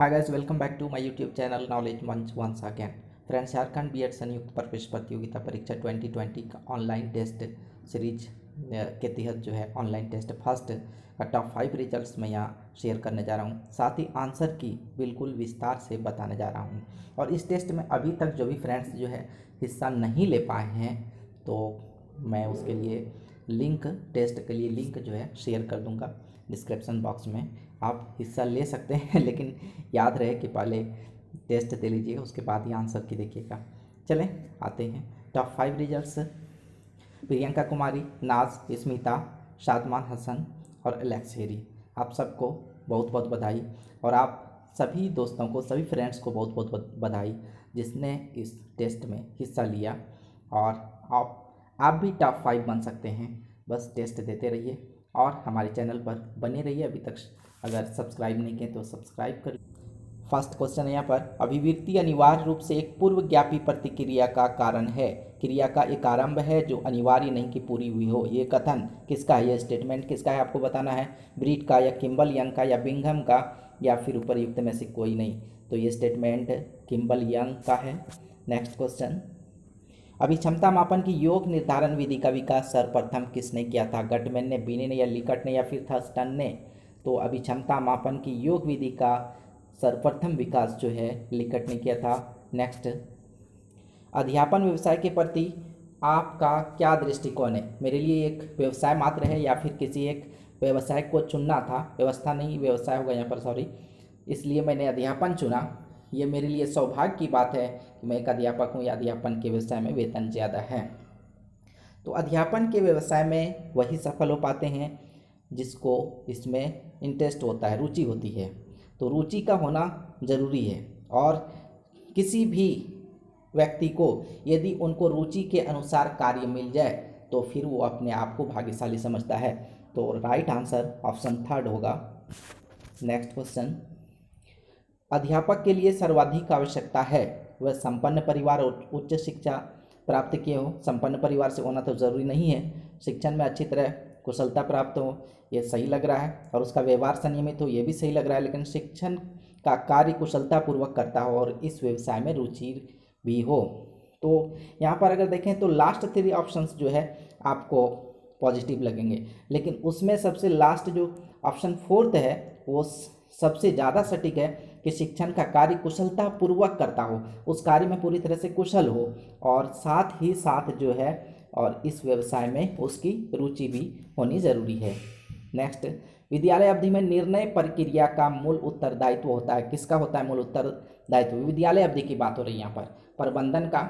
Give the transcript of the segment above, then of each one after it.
Hi guys, welcome back to my YouTube channel knowledge मंच once again. Friends, Jharkhand BEd संयुक्त प्रवेश प्रतियोगिता परीक्षा 2020 का ऑनलाइन टेस्ट सीरीज के तहत जो है ऑनलाइन टेस्ट फर्स्ट का टॉप 5 रिजल्ट्स मैं यहाँ शेयर करने जा रहा हूँ। साथ ही आंसर की बिल्कुल विस्तार से बताने जा रहा हूँ। और इस टेस्ट में अभी तक जो भी फ्रेंड्स जो है हिस्सा नहीं ले पाए हैं, तो मैं उसके लिए लिंक, टेस्ट के लिए लिंक जो है शेयर कर दूँगा डिस्क्रिप्शन बॉक्स में। आप हिस्सा ले सकते हैं, लेकिन याद रहे कि पहले टेस्ट दे लीजिएगा, उसके बाद ही आंसर की देखिएगा। चलें आते हैं टॉप 5 रिजल्ट्स। प्रियंका कुमारी, नाज, स्मिता, शादमान हसन और एलेक्स हेरी, आप सबको बहुत बहुत बधाई। और आप सभी दोस्तों को, सभी फ्रेंड्स को बहुत बहुत बधाई जिसने इस टेस्ट में हिस्सा लिया। और आप भी टॉप 5 बन सकते हैं। बस टेस्ट देते रहिए और हमारे चैनल पर बने रहिए। अभी तक अगर सब्सक्राइब नहीं किए तो सब्सक्राइब करिए। फर्स्ट क्वेश्चन है यहाँ पर, अभिव्यक्ति अनिवार्य रूप से एक पूर्वज्ञापी प्रतिक्रिया का कारण है। क्रिया का एक आरंभ है जो अनिवार्य नहीं कि पूरी हुई हो। ये कथन किसका है? ये स्टेटमेंट किसका है? आपको बताना है। ब्रीड का, या किम्बल यंग का, या बिंघम का, या फिर उपर्युक्त में से कोई नहीं। तो ये स्टेटमेंट किम्बल यंग का है। नेक्स्ट क्वेश्चन, अभिक्षमता मापन की योग निर्धारण विधि का विकास सर्वप्रथम किसने किया था? गटमैन ने, बिने ने, या लिकट ने, या फिर थर्स्टन ने? तो अभिक्षमता मापन की योग विधि का सर्वप्रथम विकास जो है लिकट ने किया था। नेक्स्ट, अध्यापन व्यवसाय के प्रति आपका क्या दृष्टिकोण है? मेरे लिए एक व्यवसाय मात्र है या फिर किसी एक व्यवसाय को चुनना था, व्यवस्था नहीं व्यवसाय होगा यहाँ पर, सॉरी, इसलिए मैंने अध्यापन चुना। ये मेरे लिए सौभाग्य की बात है कि मैं एक अध्यापक हूँ या अध्यापन के व्यवसाय में वेतन ज़्यादा है। तो अध्यापन के व्यवसाय में वही सफल हो पाते हैं जिसको इसमें इंटरेस्ट होता है, रुचि होती है। तो रुचि का होना ज़रूरी है। और किसी भी व्यक्ति को यदि उनको रुचि के अनुसार कार्य मिल जाए तो फिर वो अपने आप को भाग्यशाली समझता है। तो राइट आंसर ऑप्शन थर्ड होगा। नेक्स्ट क्वेश्चन, अध्यापक के लिए सर्वाधिक आवश्यकता है वह संपन्न परिवार और उच्च शिक्षा प्राप्त किए हो। संपन्न परिवार से होना तो ज़रूरी नहीं है। शिक्षण में अच्छी तरह कुशलता प्राप्त हो, ये सही लग रहा है। और उसका व्यवहार संयमित हो, ये भी सही लग रहा है। लेकिन शिक्षण का कार्य कुशलतापूर्वक करता हो और इस व्यवसाय में रुचि भी हो। तो यहाँ पर अगर देखें तो लास्ट 3 ऑप्शंस जो है आपको पॉजिटिव लगेंगे, लेकिन उसमें सबसे लास्ट जो ऑप्शन 4th है वो सबसे ज़्यादा सटीक है कि शिक्षण का कार्य कुशलतापूर्वक करता हो, उस कार्य में पूरी तरह से कुशल हो, और साथ ही साथ जो है और इस व्यवसाय में उसकी रुचि भी होनी ज़रूरी है। नेक्स्ट, विद्यालय अवधि में निर्णय प्रक्रिया का मूल उत्तरदायित्व होता है। किसका होता है मूल उत्तरदायित्व? विद्यालय अवधि की बात हो रही है यहाँ पर। प्रबंधन का,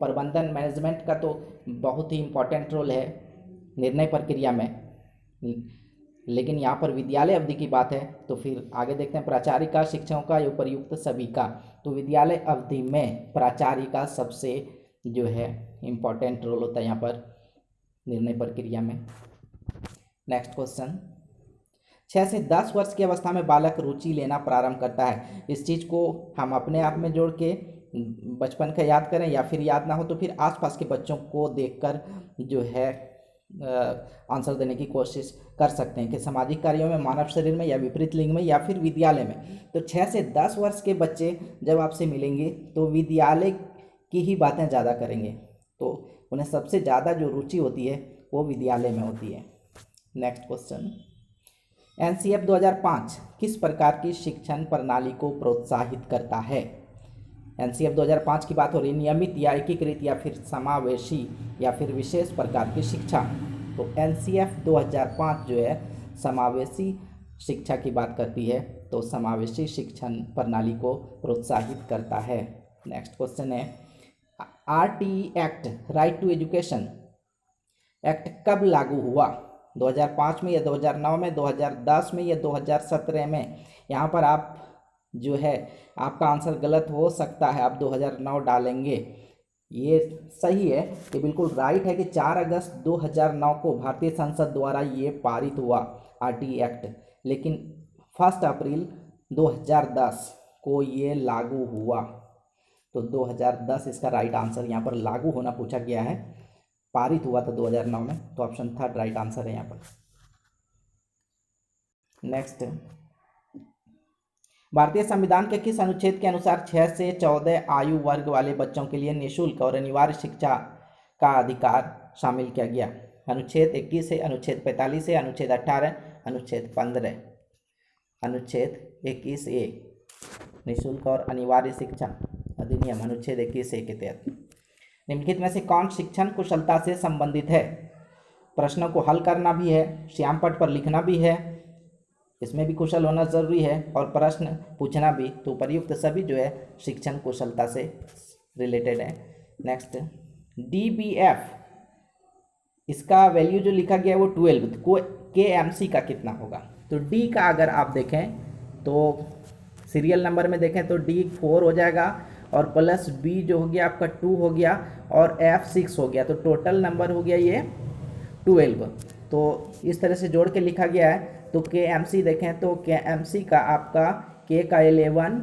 प्रबंधन मैनेजमेंट का तो बहुत ही इम्पोर्टेंट रोल है निर्णय प्रक्रिया में, लेकिन यहाँ पर विद्यालय अवधि की बात है तो फिर आगे देखते हैं। प्राचार्य का, शिक्षकों का, या उपर्युक्त सभी का? तो विद्यालय अवधि में प्राचार्य का सबसे जो है इम्पोर्टेंट रोल होता है यहाँ पर निर्णय प्रक्रिया में। नेक्स्ट क्वेश्चन, 6 से 10 वर्ष की अवस्था में बालक रुचि लेना प्रारंभ करता है। इस चीज़ को हम अपने आप में जोड़ के बचपन का याद करें, या फिर याद ना हो तो फिर आसपास के बच्चों को देखकर जो है आंसर देने की कोशिश कर सकते हैं कि सामाजिक कार्यों में, मानव शरीर में, या विपरीत लिंग में, या फिर विद्यालय में। तो 6 से 10 वर्ष के बच्चे जब आपसे मिलेंगे तो विद्यालय की ही बातें ज़्यादा करेंगे। तो उन्हें सबसे ज़्यादा जो रुचि होती है वो विद्यालय में होती है। नेक्स्ट क्वेश्चन, एनसीएफ 2005 किस प्रकार की शिक्षण प्रणाली को प्रोत्साहित करता है? एनसीएफ 2005 की बात हो रही, नियमित या एकीकृत, या फिर समावेशी, या फिर विशेष प्रकार की शिक्षा? तो एनसीएफ 2005 जो है समावेशी शिक्षा की बात करती है, तो समावेशी शिक्षण प्रणाली को प्रोत्साहित करता है। नेक्स्ट क्वेश्चन है, RTE act, right to education act कब लागू हुआ? 2005 में, या 2009 में, 2010 में, या 2017 में? यहाँ पर आप जो है आपका आंसर गलत हो सकता है, आप 2009 डालेंगे। ये सही है, ये बिल्कुल राइट है कि 4 अगस्त 2009 को भारतीय संसद द्वारा ये पारित हुआ आरटीई एक्ट, लेकिन 1 अप्रैल 2010 को ये लागू हुआ। तो 2010 इसका राइट आंसर, यहाँ पर लागू होना पूछा गया है, पारित हुआ था 2009 में, तो ऑप्शन थर्ड राइट आंसर है यहाँ पर। नेक्स्ट, भारतीय संविधान के किस अनुच्छेद के अनुसार 6 से 14 आयु वर्ग वाले बच्चों के लिए निःशुल्क और अनिवार्य शिक्षा का अधिकार शामिल किया गया? अनुच्छेद 21 से, अनुच्छेद 45 से, अनुच्छेद 18, अनुच्छेद 15। अनुच्छेद 21A निःशुल्क और अनिवार्य शिक्षा अधिनियम अनुच्छेद 21A के तहत। निम्नलिखित में से कौन शिक्षण कुशलता से संबंधित है? प्रश्नों को हल करना भी है, श्यामपट्ट पर लिखना भी है, इसमें भी कुशल होना जरूरी है, और प्रश्न पूछना भी। तो उपर्युक्त सभी जो है शिक्षण कुशलता से रिलेटेड है। नेक्स्ट DBF, इसका वैल्यू जो लिखा गया है वो 12, को KMC का कितना होगा? तो D का अगर आप देखें तो सीरियल नंबर में देखें तो D 4 हो जाएगा, और प्लस B जो हो गया आपका 2 हो गया, और F 6 हो गया, तो टोटल नंबर हो गया ये 12। तो इस तरह से जोड़ के लिखा गया है। तो KMC देखें तो KMC का आपका K का 11,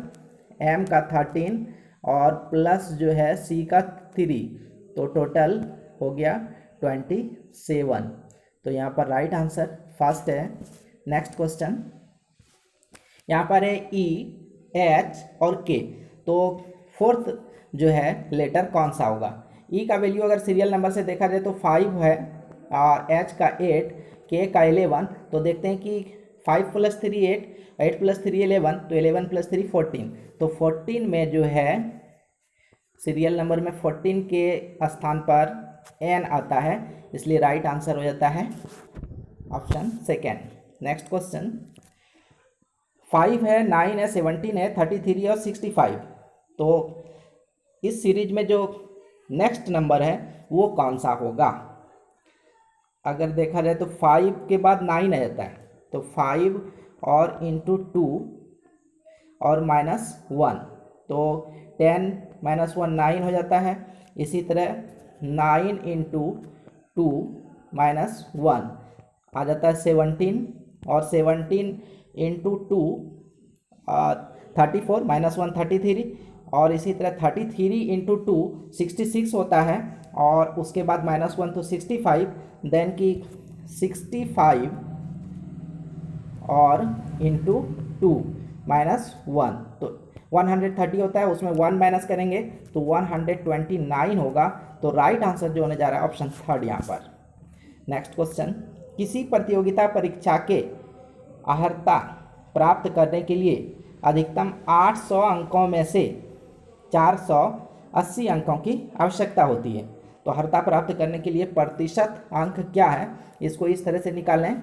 M का 13 और प्लस जो है C का 3, तो टोटल हो गया 27। तो यहाँ पर राइट आंसर फर्स्ट है। नेक्स्ट क्वेश्चन, यहाँ पर है E, H और K, तो फोर्थ जो है लेटर कौन सा होगा? E का वैल्यू अगर सीरियल नंबर से देखा जाए तो 5 है, और H का 8, K का 11। तो देखते हैं कि 5 + 3 8, 8 + 3 11, तो 11 + 3 14। तो 14 में जो है सीरियल नंबर में 14 के स्थान पर N आता है, इसलिए राइट आंसर हो जाता है ऑप्शन सेकेंड। नेक्स्ट क्वेश्चन, 5 है, 9 है, 17 है, 33 और 65। तो इस सीरीज में जो नेक्स्ट नंबर है वो कौन सा होगा? अगर देखा जाए तो 5 के बाद 9 आ जाता है, तो 5 और इंटू 2 और -1, तो 10 - 1 9 हो जाता है। इसी तरह 9 इंटू 2 -1 आ जाता है 17, और 17 इंटू 2 34, -1 33, और इसी तरह 33 इंटू 2 66 होता है, और उसके बाद -1 तो 65, देन की 65 और इंटू 2 -1, तो 130 होता है, उसमें 1 माइनस करेंगे तो 129 होगा। तो राइट आंसर जो होने जा रहा है ऑप्शन थर्ड यहाँ पर। नेक्स्ट क्वेश्चन, किसी प्रतियोगिता परीक्षा के अर्हता प्राप्त करने के लिए अधिकतम 800 अंकों में से 480 अंकों की आवश्यकता होती है। तो अर्हता प्राप्त करने के लिए प्रतिशत अंक क्या है, इसको इस तरह से निकालें,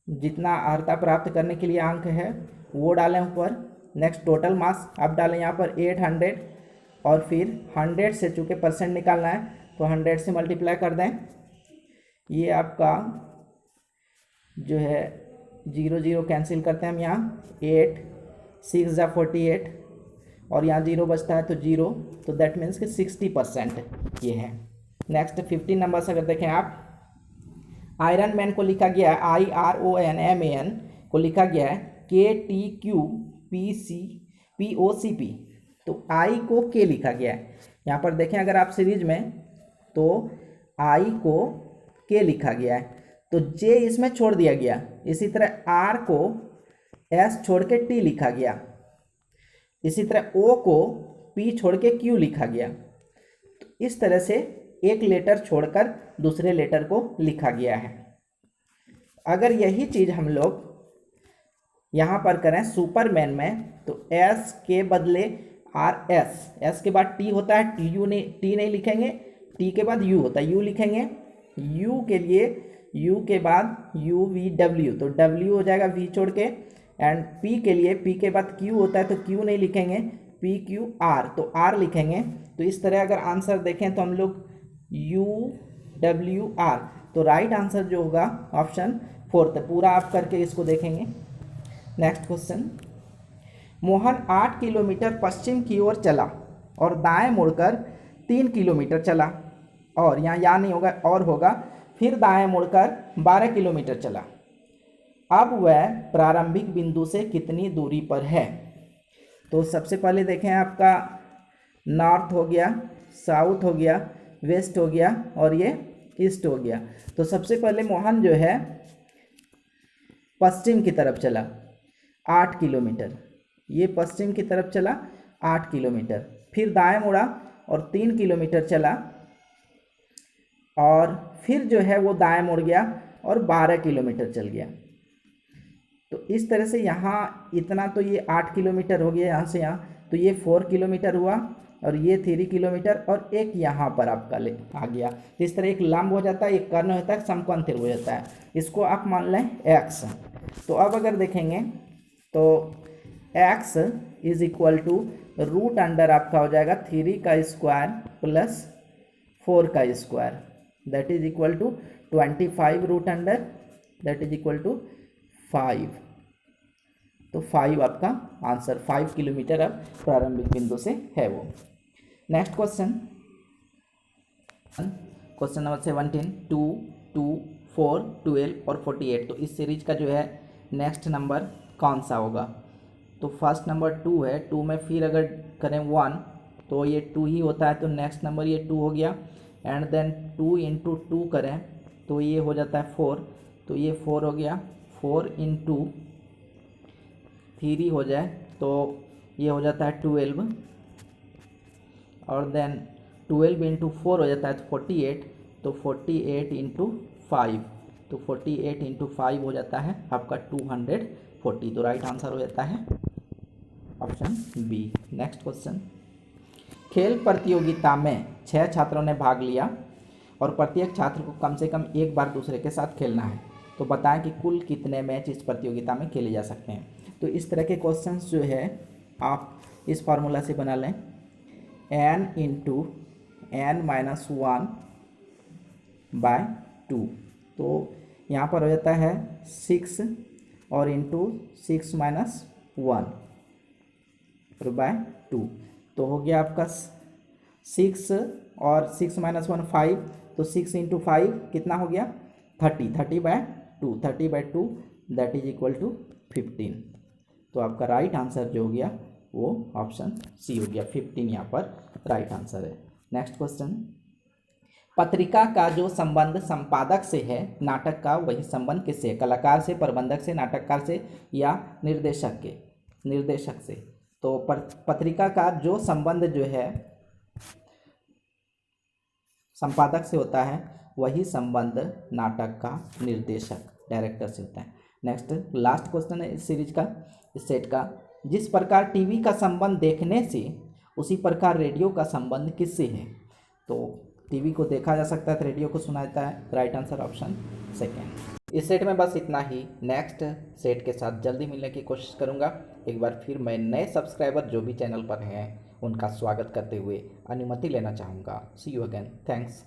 जितना अर्हता प्राप्त करने के लिए अंक है वो डालें ऊपर। नेक्स्ट टोटल मार्क्स अब डालें यहाँ पर 800, और फिर 100 से चूँकि परसेंट निकालना है तो 100 से मल्टीप्लाई कर दें। ये आपका जो है 0 0 कैंसिल करते हैं हम यहाँ, 8 6 × 48, और यहाँ 0 बचता है तो 0, तो दैट मीन्स कि 60% ये है। नेक्स्ट 15 नंबर से अगर देखें आप, आयरन मैन को लिखा गया है IRONMAN को लिखा गया है KTQPOCP, तो I को K लिखा गया है। यहाँ पर देखें अगर आप सीरीज में तो I को K लिखा गया है, तो J इसमें छोड़ दिया गया। इसी तरह R को S छोड़ के T लिखा गया, इसी तरह O को P छोड़ के Q लिखा गया। तो इस तरह से एक लेटर छोड़कर दूसरे लेटर को लिखा गया है। अगर यही चीज़ हम लोग यहाँ पर करें सुपरमैन में, तो S के बदले RS, S के बाद T होता है, T नहीं लिखेंगे, T के बाद U होता है, U लिखेंगे। U के लिए U के बाद UVW, तो W हो जाएगा V छोड़ के, एंड P के लिए P के बाद Q होता है, तो Q नहीं लिखेंगे, PQR, तो R लिखेंगे। तो इस तरह अगर आंसर देखें तो हम लोग UWR, तो राइट आंसर जो होगा ऑप्शन फोर्थ। पूरा आप करके इसको देखेंगे। नेक्स्ट क्वेश्चन, मोहन 8 किलोमीटर पश्चिम की ओर चला और दाएं मुड़कर 3 किलोमीटर चला, और यहाँ नहीं होगा और होगा, फिर दाएं मुड़कर 12 किलोमीटर चला। अब वह प्रारंभिक बिंदु से कितनी दूरी पर है? तो सबसे पहले देखें आपका नॉर्थ हो गया, साउथ हो गया, वेस्ट हो गया, और ये ईस्ट हो गया। तो सबसे पहले मोहन जो है पश्चिम की तरफ चला 8 किलोमीटर, ये पश्चिम की तरफ चला 8 किलोमीटर, फिर दाएं मुड़ा और 3 किलोमीटर चला और फिर जो है वो दाएं मुड़ गया और 12 किलोमीटर चल गया। तो इस तरह से यहाँ इतना तो ये 8 किलोमीटर हो गया यहाँ से यहाँ, तो ये 4 किलोमीटर हुआ और ये 3 किलोमीटर और एक यहाँ पर आपका आ गया। तो इस तरह एक लंब हो जाता है, एक कर्ण होता है, समकोण त्रिभुज होता है। इसको आप मान लें x। तो अब अगर देखेंगे तो x is equal to root under आपका हो जाएगा 3 का स्क्वायर प्लस 4 का square, that is equal to 25 root under, that is equal to 5। तो 5 आपका आंसर, 5 किलोमीटर अब प्रारंभिक बिंदु से है वो। नेक्स्ट क्वेश्चन, क्वेश्चन नंबर 17, 2, 2, 4, 12 और 48। तो इस सीरीज का जो है नेक्स्ट नंबर कौन सा होगा? तो फर्स्ट नंबर 2 है, 2 में फिर अगर करें 1 तो ये 2 ही होता है, तो नेक्स्ट नंबर ये 2 हो गया। एंड देन 2 इंटू 2 करें तो ये हो जाता है 4, तो ये 4 हो गया। 4 इंटू 3 हो जाए तो ये हो जाता है 12, और देन 12 इंटू 4 हो जाता है 48, तो 48 इंटू 5, तो 48 इंटू 5 हो जाता है आपका 240। तो राइट आंसर हो जाता है ऑप्शन बी। नेक्स्ट क्वेश्चन, खेल प्रतियोगिता में 6 छात्रों ने भाग लिया और प्रत्येक छात्र को कम से कम एक बार दूसरे के साथ खेलना है, तो बताएं कि कुल कितने मैच इस प्रतियोगिता में खेले जा सकते हैं। तो इस तरह के क्वेश्चंस जो है आप इस फार्मूला से बना लें, n इंटू n-1 बाय 2। तो यहाँ पर हो जाता है 6 और इंटू 6 माइनस 1 और बाय 2, तो हो गया आपका 6 और 6 माइनस 1 5, तो 6 इंटू 5 कितना हो गया 30, 30 by 2, 30 by 2 that is equal to 15। तो आपका राइट आंसर जो हो गया वो ऑप्शन सी हो गया, 15 यहाँ पर राइट आंसर है। नेक्स्ट क्वेश्चन, पत्रिका का जो संबंध संपादक से है, नाटक का वही संबंध किससे है? कलाकार से, प्रबंधक से, नाटककार से या निर्देशक से। तो पत्रिका का जो संबंध जो है संपादक से होता है, वही संबंध नाटक का निर्देशक डायरेक्टर से होता है। नेक्स्ट लास्ट क्वेश्चन है इस सीरीज का, इस सेट का, जिस प्रकार टीवी का संबंध देखने से उसी प्रकार रेडियो का संबंध किससे है? तो टीवी को देखा जा सकता है तो रेडियो को सुना जाता है। Right answer option second. इस सेट में बस इतना ही। नेक्स्ट सेट के साथ जल्दी मिलने की कोशिश करूंगा। एक बार फिर मैं नए सब्सक्राइबर जो भी चैनल पर हैं उनका स्वागत करते हुए अनुमति लेना चाहूँगा। सी यू अगेन, थैंक्स।